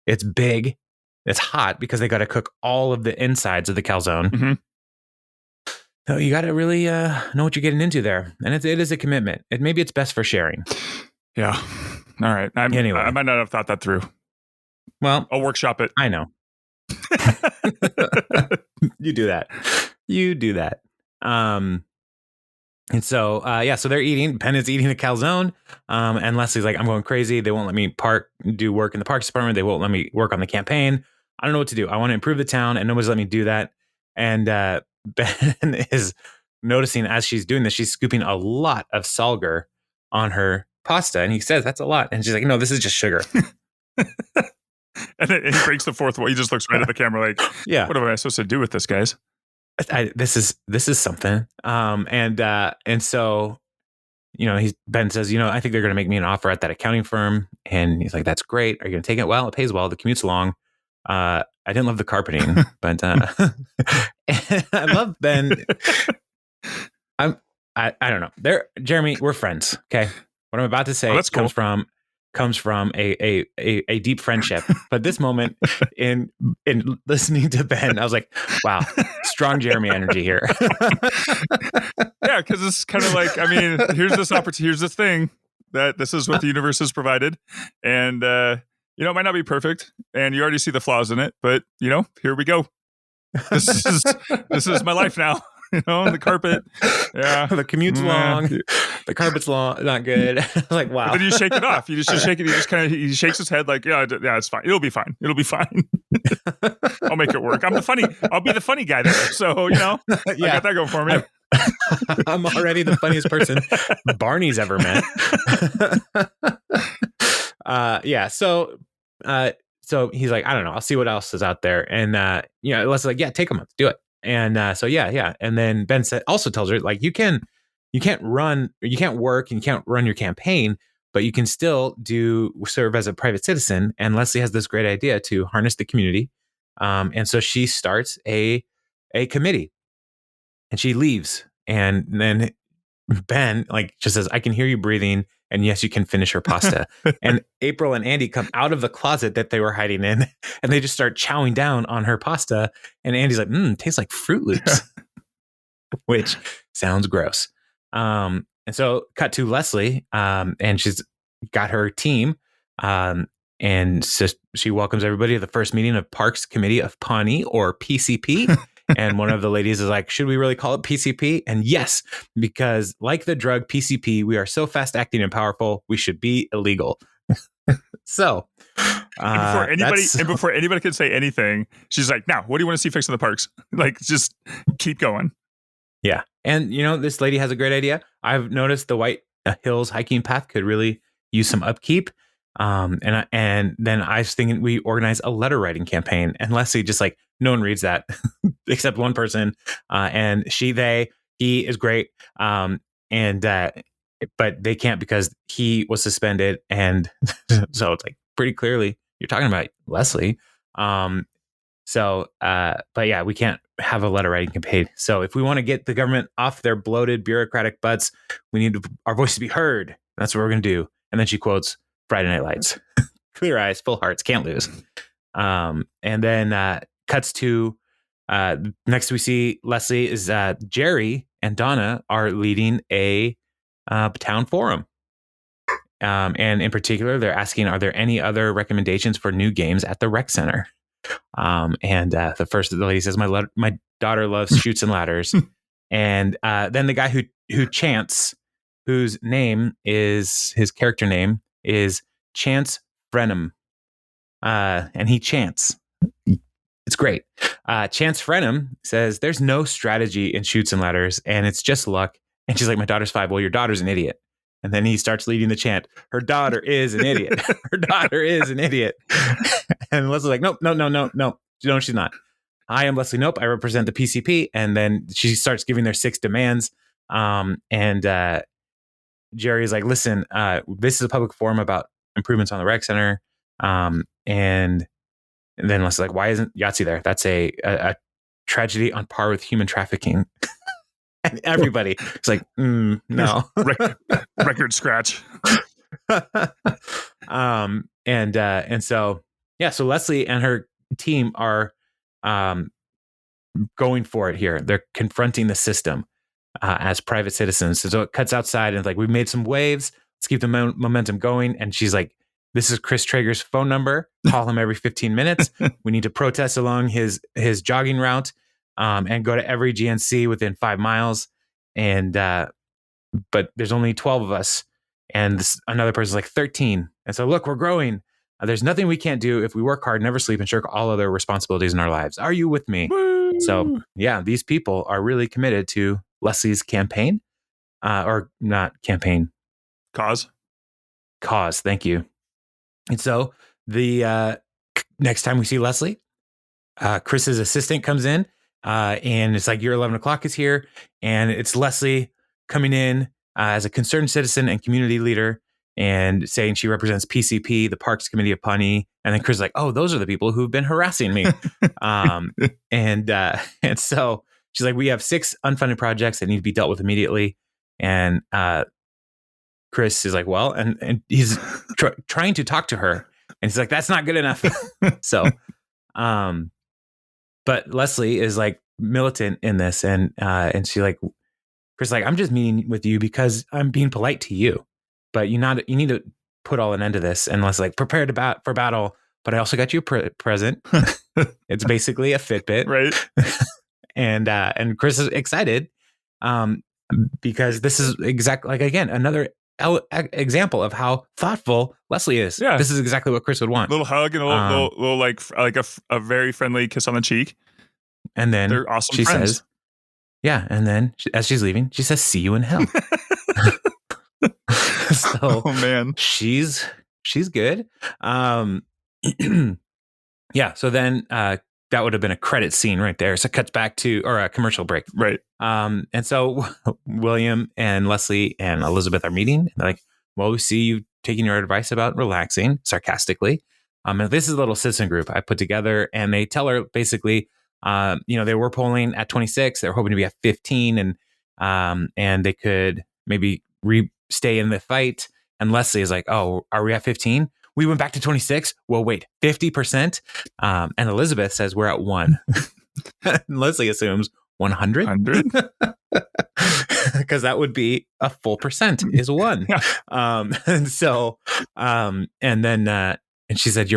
It's big. It's hot because they got to cook all of the insides of the calzone. So you got to really know what you're getting into there. And it is a commitment. Maybe it's best for sharing. Yeah. All right. Anyway. I might not have thought that through. Well, I'll workshop it. I know. You do that. And so, so they're eating. Penn is eating a calzone. And Leslie's like, I'm going crazy. They won't let me do work in the parks department. They won't let me work on the campaign. I don't know what to do. I want to improve the town, and nobody's let me do that. And Ben is noticing as she's doing this, she's scooping a lot of Salger on her pasta. And he says, that's a lot. And she's like, no, this is just sugar. And he breaks the fourth wall. He just looks right at the camera like, yeah, what am I supposed to do with this, guys? this is something. And so, Ben says, I think they're going to make me an offer at that accounting firm. And he's like, that's great. Are you going to take it? Well, it pays well. The commute's long. I didn't love the carpeting, but I love Ben. I don't know. Jeremy, we're friends. Okay. What I'm about to say that's cool. comes from a deep friendship. But this moment in listening to Ben, I was like, wow, strong Jeremy energy here. Yeah, because it's kind of like, I mean, here's this opportunity, here's this thing that this is what the universe has provided. And it might not be perfect, and you already see the flaws in it, but here we go. This is my life now. The carpet. Yeah. The commute's long. The carpet's long. Not good. Like, wow. But then you shake it off. You just shake it. He shakes his head like, yeah, it's fine. It'll be fine. It'll be fine. I'll make it work. I'll be the funny guy there. So, I got that going for me. I'm already the funniest person Barney's ever met. So he's like, I don't know. I'll see what else is out there. And, Leslie's like, yeah, take a month. Do it. And and then Ben also tells her, like, you can't work and you can't run your campaign, but you can still serve as a private citizen. And Leslie has this great idea to harness the community, and so she starts a committee, and she leaves, and then Ben just says, I can hear you breathing, and yes, you can finish her pasta. And April and Andy come out of the closet that they were hiding in, and they just start chowing down on her pasta. And Andy's like, tastes like Fruit Loops, which sounds gross. And so cut to Leslie, and she's got her team. And so she welcomes everybody to the first meeting of Parks Committee of Pawnee, or PCP. And one of the ladies is like, should we really call it PCP? And yes, because like the drug PCP, we are so fast acting and powerful, we should be illegal. So, before anybody could say anything, she's like, now, what do you want to see fixed in the parks? Like, just keep going. Yeah. And, this lady has a great idea. I've noticed the White Hills hiking path could really use some upkeep. And then I was thinking we organize a letter writing campaign, and Leslie just like, no one reads that except one person. And he is great. But they can't because he was suspended. And so it's like pretty clearly you're talking about Leslie. But yeah, we can't have a letter writing campaign. So if we want to get the government off their bloated bureaucratic butts, we need our voice to be heard. That's what we're going to do. And then she quotes Friday Night Lights. Clear eyes, full hearts, can't lose. And then cuts to next we see Leslie is Jerry and Donna are leading a town forum. And in particular, they're asking, are there any other recommendations for new games at the rec center? And the first of the lady says, my daughter loves Chutes and Ladders. And then the guy who chants, whose character name is Chance Frenham. And he chants. It's great. Chance Frenham says, there's no strategy in Chutes and Ladders, and it's just luck. And she's like, my daughter's 5. Well, your daughter's an idiot. And then he starts leading the chant. Her daughter is an idiot. Her daughter is an idiot. And Leslie's like, nope, no, she's not. I am Leslie Nope. I represent the PCP. And then she starts giving their 6 demands. And Jerry is like, listen, this is a public forum about improvements on the rec center. And then Leslie's like, why isn't Yahtzee there? That's a tragedy on par with human trafficking. And everybody is like, no. Record scratch. So Leslie and her team are going for it here. They're confronting the system as private citizens. So it cuts outside and it's like, we've made some waves. Let's keep the momentum going. And she's like, this is Chris Traeger's phone number. Call him every 15 minutes. We need to protest along his jogging route and go to every GNC within 5 miles. And but there's only 12 of us. And another person's like 13. And so, look, we're growing. There's nothing we can't do if we work hard, never sleep, and shirk all other responsibilities in our lives. Are you with me? Woo! So, yeah, these people are really committed to Leslie's campaign. Or not campaign. Cause. Thank you. And so the next time we see Leslie, Chris's assistant comes in And it's like, your 11 o'clock is here. And it's Leslie coming in as a concerned citizen and community leader and saying she represents PCP, the Parks Committee of Pawnee. And then Chris is like, oh, those are the people who've been harassing me. And so she's like, we have 6 unfunded projects that need to be dealt with immediately. And Chris is like, well, and he's trying to talk to her. And he's like, that's not good enough. So, but Leslie is like militant in this. And she like, Chris is like, I'm just meeting with you because I'm being polite to you. But you need to put all an end to this. And Leslie's like, prepare for battle. But I also got you a present. It's basically a Fitbit. Right. And Chris is excited because this is exactly, like, again, another example of how thoughtful Leslie is. Yeah. This is exactly what Chris would want. Little hug and a little like a very friendly kiss on the cheek. And then they're awesome she friends. says, yeah. And then as she's leaving, she says, see you in hell. So oh man, she's good. Yeah. So then that would have been a credit scene right there. So it cuts back to, or a commercial break. Right. And so William and Leslie and Elizabeth are meeting. And they're like, well, we see you taking your advice about relaxing, sarcastically. And this is a little citizen group I put together, and they tell her basically, they were polling at 26. They're hoping to be at 15, and they could maybe stay in the fight. And Leslie is like, oh, are we at 15? We went back to 26. Well, wait, 50%. And Elizabeth says we're at 1. And Leslie assumes 100. 100? Because that would be a full percent is 1. Yeah. And so, and then, and she said,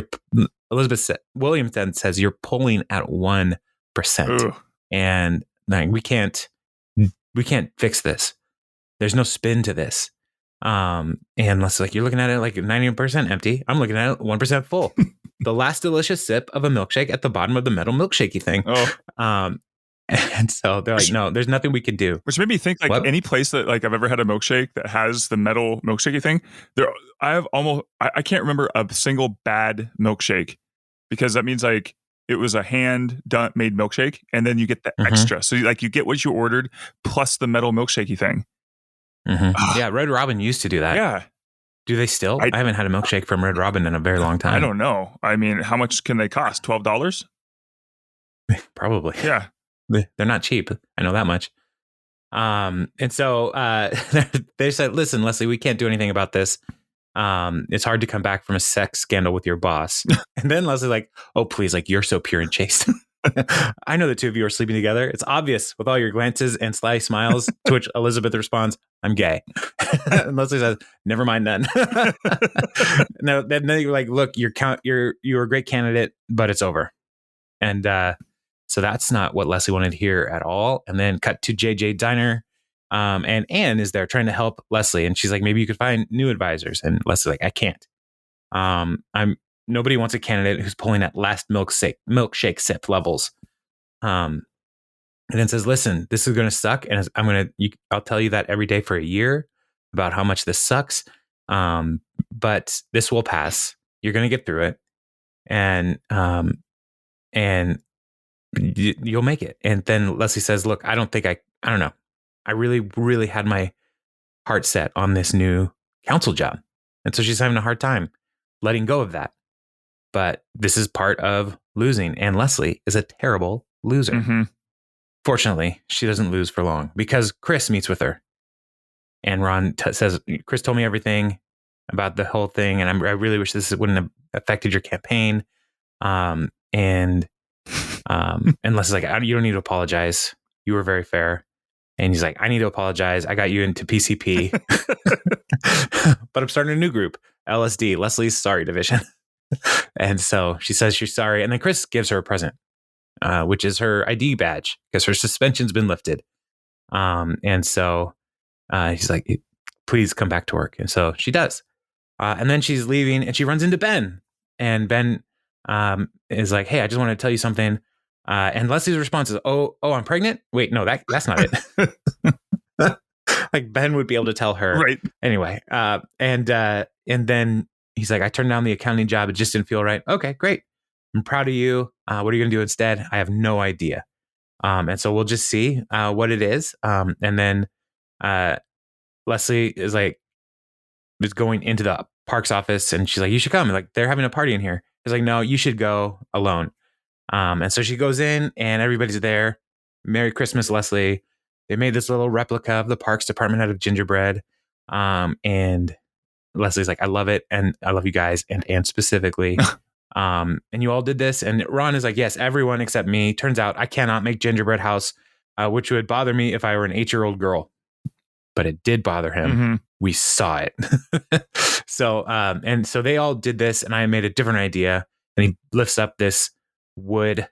William then says, you're polling at 1%. Ugh. And like, we can't fix this. There's no spin to this. And Leslie's like, you're looking at it like 90% empty. I'm looking at it 1% full. The last delicious sip of a milkshake at the bottom of the metal milkshakey thing. Oh. And so they're like, no, there's nothing we can do. Which made me think, like, any place that like I've ever had a milkshake that has the metal milkshakey thing, I can't remember a single bad milkshake, because that means like it was a hand made milkshake, and then you get the extra. So you get what you ordered plus the metal milkshakey thing. Yeah, Red Robin used to do that. Yeah. Do they still? I haven't had a milkshake from Red Robin in a very long time. I don't know. I mean, how much can they cost? $12? Probably. Yeah. They're not cheap. I know that much. And so they said, listen, Leslie, we can't do anything about this. It's hard to come back from a sex scandal with your boss. And then Leslie's like, oh, please, like, you're so pure and chaste. I know the two of you are sleeping together. It's obvious with all your glances and sly smiles, to which Elizabeth responds, I'm gay. And Leslie says, never mind then. No, then you're like, look, you're a great candidate, but it's over. And so that's not what Leslie wanted to hear at all. And then cut to JJ Diner. And Anne is there trying to help Leslie. And she's like, maybe you could find new advisors. And Leslie's like, I can't. Nobody wants a candidate who's pulling at last milkshake sip levels. And then says, listen, this is going to suck. And I'll tell you that every day for a year about how much this sucks. But this will pass. You're going to get through it. And you'll make it. And then Leslie says, look, I don't know. I really, really had my heart set on this new council job. And so she's having a hard time letting go of that. But this is part of losing. And Leslie is a terrible loser. Mm-hmm. Fortunately, she doesn't lose for long because Chris meets with her. And Ron says, Chris told me everything about the whole thing. And I really wish this wouldn't have affected your campaign. And Leslie's like, you don't need to apologize. You were very fair. And he's like, I need to apologize. I got you into PCP. But I'm starting a new group, LSD, Leslie's Sorry Division. And so she says she's sorry. And then Chris gives her a present, which is her ID badge, because her suspension's been lifted. And so he's like, please come back to work. And so she does. And then she's leaving and she runs into Ben. And Ben is like, hey, I just want to tell you something. And Leslie's response is, oh, I'm pregnant? Wait, no, that's not it. Like Ben would be able to tell her. Right. Anyway, and then he's like, I turned down the accounting job. It just didn't feel right. Okay, great. I'm proud of you. What are you going to do instead? I have no idea. And so we'll just see what it is. And then Leslie is going into the parks office, and she's like, "You should come." Like, they're having a party in here. He's like, "No, you should go alone." And so she goes in, and everybody's there. Merry Christmas, Leslie. They made this little replica of the parks department out of gingerbread. And Leslie's like, "I love it, and I love you guys, and specifically." And you all did this. And Ron is like, "Yes, everyone except me. Turns out I cannot make gingerbread house, which would bother me if I were an 8-year-old girl." But it did bother him. Mm-hmm. We saw it. So they all did this, and I made a different idea. And he lifts up this wood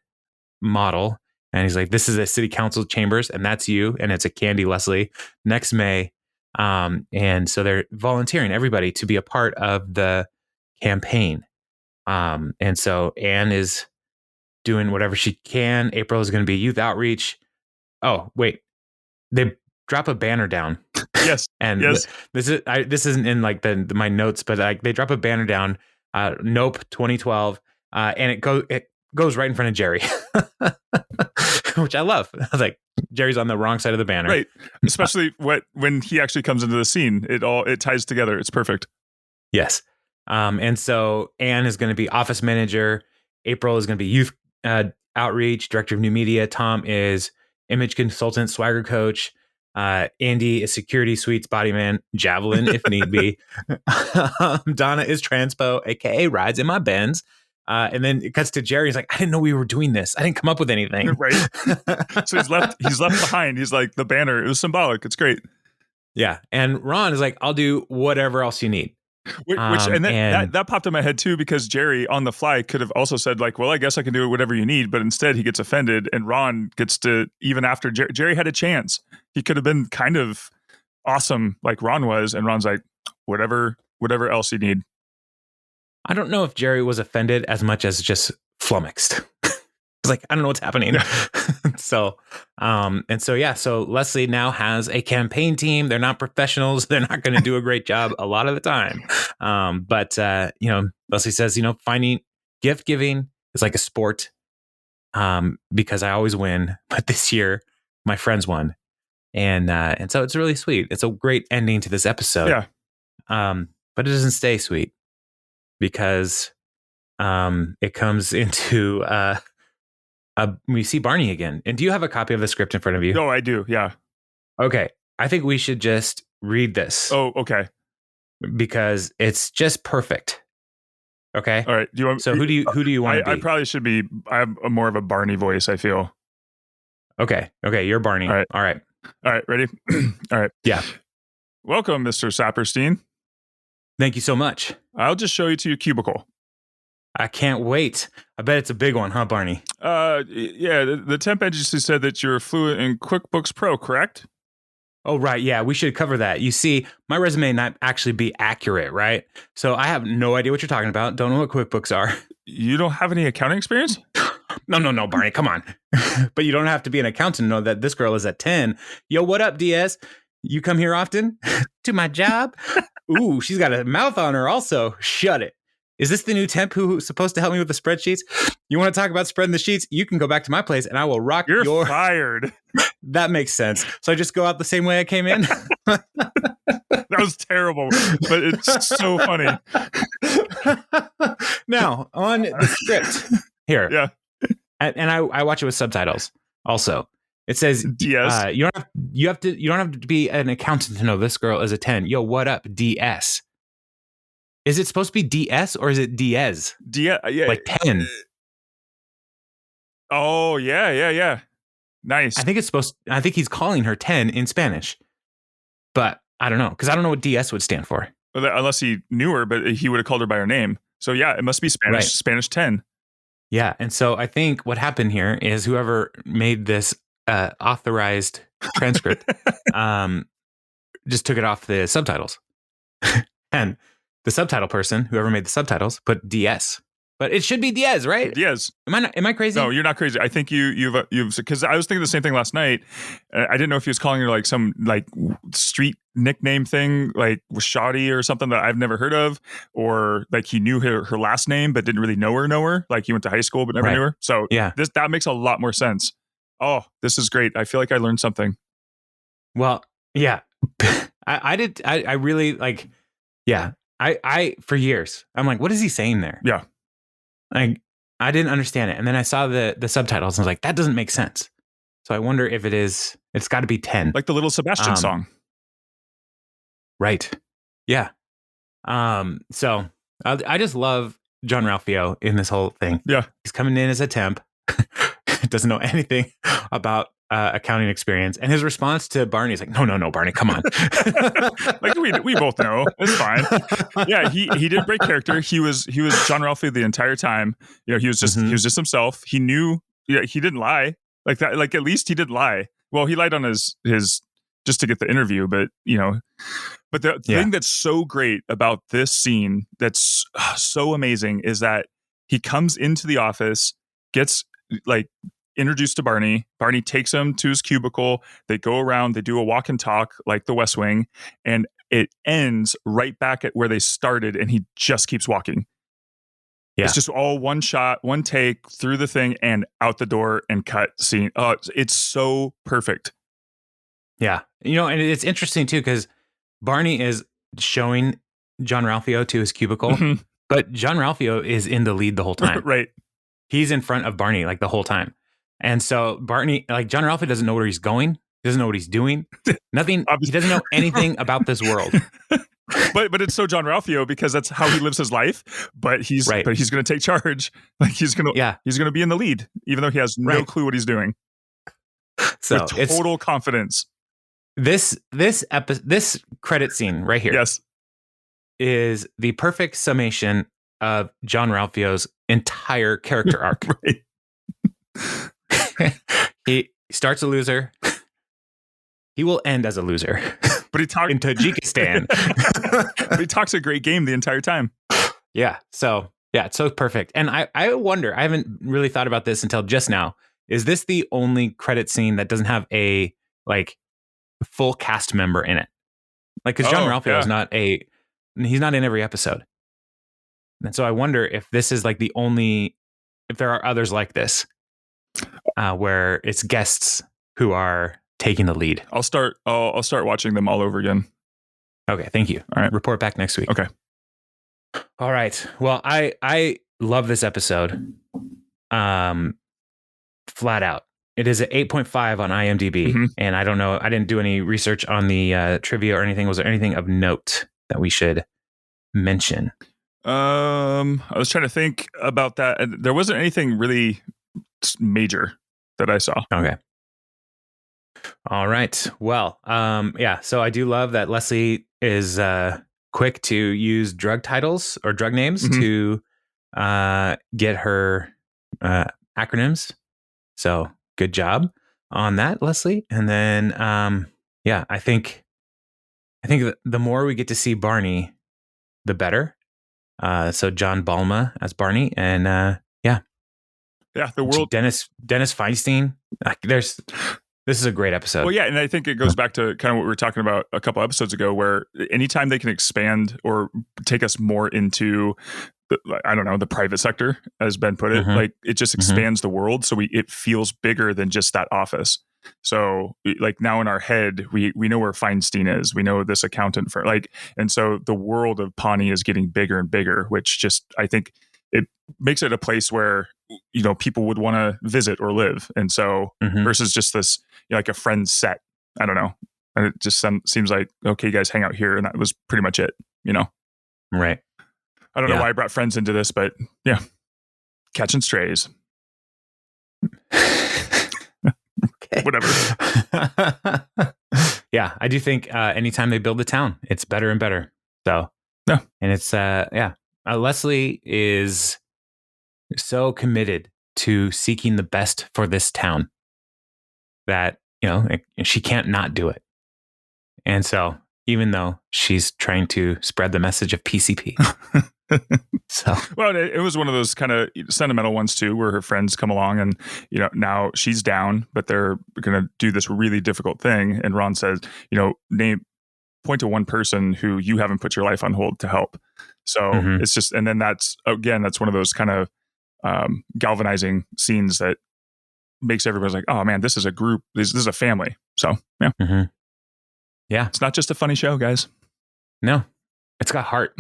model, and he's like, "This is a city council chambers, and that's you." And it's a candy Leslie next May. And so they're volunteering everybody to be a part of the campaign. And so Anne is doing whatever she can. April is going to be youth outreach. Oh, wait. They drop a banner down. Yes. And yes. This isn't in like my notes, but like they drop a banner down, Nope 2012, and it goes right in front of Jerry, which I love. I was like, Jerry's on the wrong side of the banner, right? Especially when he actually comes into the scene, it ties together. It's perfect. Yes, and so Anne is going to be office manager. April is going to be youth outreach, director of new media. Tom is image consultant, swagger coach. Andy is security suites body man, javelin if need be. Donna is transpo, aka rides in my Benz. And then it cuts to Jerry. He's like, "I didn't know we were doing this. I didn't come up with anything." Right. So he's left behind. He's like, the banner, it was symbolic. It's great. Yeah. And Ron is like, "I'll do whatever else you need." That popped in my head too, because Jerry on the fly could have also said like, "Well, I guess I can do whatever you need," but instead he gets offended, and Ron gets to, even after Jerry had a chance, he could have been kind of awesome like Ron was, and Ron's like, whatever else you need. I don't know if Jerry was offended as much as just flummoxed. He's like, "I don't know what's happening." Yeah. So Leslie now has a campaign team. They're not professionals. They're not going to do a great job a lot of the time. But Leslie says, finding gift giving is like a sport, because I always win. But this year, my friends won. And so it's really sweet. It's a great ending to this episode. Yeah. But it doesn't stay sweet, because it comes into we see Barney again. And do you have a copy of the script in front of you? No, I do. Yeah. Okay. I think we should just read this. Oh, okay. Because it's just perfect. Okay. All right. So who do you want to be? I probably should be. I have more of a Barney voice, I feel. Okay. You're Barney. All right. All right. Ready? All right. Yeah. Welcome, Mr. Saperstein. Thank you so much. I'll just show you to your cubicle. I can't wait. I bet it's a big one, huh, Barney? Yeah. The temp agency said that you're fluent in QuickBooks Pro, correct? Oh, right. Yeah, we should cover that. You see, my resume may not actually be accurate, right? So I have no idea what you're talking about. Don't know what QuickBooks are. You don't have any accounting experience? No, Barney, come on. But you don't have to be an accountant to know that this girl is at 10. Yo, what up, DS? You come here often? To my job? Ooh, she's got a mouth on her also. Shut it. Is this the new temp who's supposed to help me with the spreadsheets? You want to talk about spreading the sheets? You can go back to my place and I will rock your... You're fired. That makes sense. So I just go out the same way I came in? That was terrible, but it's so funny. Now, on the script here. Yeah. And I watch it with subtitles also. It says, DS. You don't have to be an accountant to know this girl is a 10. Yo, what up, DS? Is it supposed to be DS or is it Diaz? Yeah. Like 10. Oh, yeah. Nice. I think he's calling her 10 in Spanish. But I don't know, because I don't know what DS would stand for. Unless he knew her, but he would have called her by her name. So yeah, it must be Spanish. Right. Spanish 10. Yeah. And so I think what happened here is whoever made this authorized transcript just took it off the subtitles. And the subtitle person, whoever made the subtitles, put DS. But it should be Diaz, right? Diaz. Am I crazy? No, you're not crazy. I think you've because I was thinking the same thing last night. I didn't know if he was calling her like some like street nickname thing, like Shoddy or something that I've never heard of, or like he knew her last name but didn't really know her. Like he went to high school but never knew her. So yeah, that makes a lot more sense. Oh, this is great. I feel like I learned something. Well, yeah, I did. I really like, yeah, I for years, I'm like, what is he saying there? Yeah. Like, I didn't understand it. And then I saw the subtitles and I was like, that doesn't make sense. So I wonder if it's got to be 10. Like the little Sebastian song. Right. Yeah. So I just love Jean-Ralphio in this whole thing. Yeah. He's coming in as a temp, doesn't know anything about accounting experience. And his response to Barney is like, no, Barney, come on. Like we both know. It's fine. Yeah, he did break character. He was Jean-Ralphio the entire time. You know, he was just himself. He knew, yeah, he didn't lie. Like that, like at least he didn't lie. Well, he lied on his just to get the interview, but you know, but the thing that's so great about this scene that's so amazing is that he comes into the office, gets like introduced to Barney. Barney takes him to his cubicle. They go around, they do a walk and talk like the West Wing, and it ends right back at where they started, and he just keeps walking. Yeah. It's just all one shot, one take through the thing and out the door and cut scene. Oh, it's so perfect. Yeah. You know, and it's interesting too, because Barney is showing Jean-Ralphio to his cubicle, but Jean-Ralphio is in the lead the whole time. Right. He's in front of Barney like the whole time. And so Barney, like Jean-Ralphio doesn't know where he's going. Doesn't know what he's doing. Nothing. He doesn't know anything about this world. But it's so Jean-Ralphio because that's how he lives his life. But he's going to take charge. Like he's going to be in the lead, even though he has no clue what he's doing. So with total confidence. This credit scene right here, is the perfect summation of Jean-Ralphio's entire character arc. He starts a loser. He will end as a loser. But he talks in Tajikistan. But he talks a great game the entire time. Yeah. So yeah, it's so perfect. And I wonder, I haven't really thought about this until just now. Is this the only credit scene that doesn't have a like full cast member in it? Like, because Jean-Ralphio is he's not in every episode. And so I wonder if this is like the only, if there are others like this, where it's guests who are taking the lead. I'll start watching them all over again. Okay, thank you. All right, report back next week. Okay. All right. Well, I love this episode. Flat out. It is an 8.5 on IMDb, and I don't know. I didn't do any research on the trivia or anything. Was there anything of note that we should mention? I was trying to think about that. There wasn't anything really major that I saw. Okay. All right. Well, yeah. So I do love that Leslie is quick to use drug titles or drug names to get her acronyms. So good job on that, Leslie. And then, yeah, I think the more we get to see Barney, the better. So John Balma as Barney, and the world. Dennis Feinstein. This is a great episode. Well, yeah, and I think it goes back to kind of what we were talking about a couple episodes ago, where anytime they can expand or take us more into, the private sector, as Ben put it, like it just expands the world, so it feels bigger than just that office. So, like now in our head, we know where Feinstein is, we know this accountant firm, and so the world of Pawnee is getting bigger and bigger, which just I think it makes it a place where people would want to visit or live, and so versus just this like a friend's set. I don't know, and it just seems like, okay, you guys hang out here, and that was pretty much it. Right. I don't know why I brought friends into this, but yeah, catching strays. Whatever. Yeah, I do think anytime they build a town, it's better and better. So yeah, and it's Leslie is so committed to seeking the best for this town that she can't not do it. And so even though she's trying to spread the message of PCP. So well, it was one of those kind of sentimental ones too, where her friends come along and now she's down, but they're going to do this really difficult thing, and Ron says, point to one person who you haven't put your life on hold to help. So it's just, and then that's one of those kind of galvanizing scenes that makes everybody's like, oh man, this is a group. This is a family. So yeah. Mm-hmm. Yeah. It's not just a funny show, guys. No, it's got heart.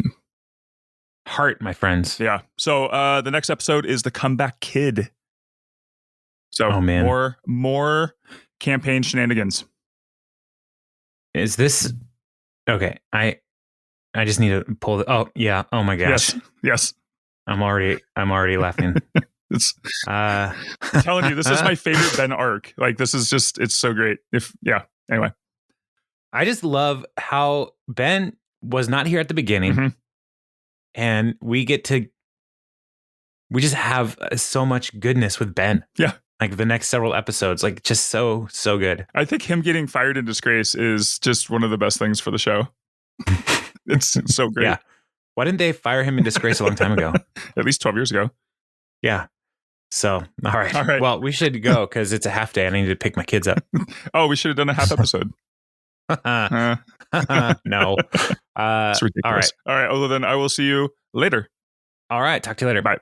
Heart, my friends. Yeah. So the next episode is the Comeback Kid. So Oh, man. more campaign shenanigans. Is this okay? I just need to pull the. Oh yeah. Oh my gosh. Yes. I'm already laughing. It's. I'm telling you, this is my favorite Ben arc. Like, this is just, it's so great. Anyway. I just love how Ben was not here at the beginning, mm-hmm. and we just have so much goodness with Ben. Yeah. Like the next several episodes, like just so good. I think him getting fired in disgrace is just one of the best things for the show. It's so great. Yeah. Why didn't they fire him in disgrace a long time ago? At least 12 years ago. Yeah. So, all right. Well, we should go because it's a half day. I need to pick my kids up. Oh, we should have done a half episode. No. It's ridiculous. All right. Well, then I will see you later. All right. Talk to you later. Bye.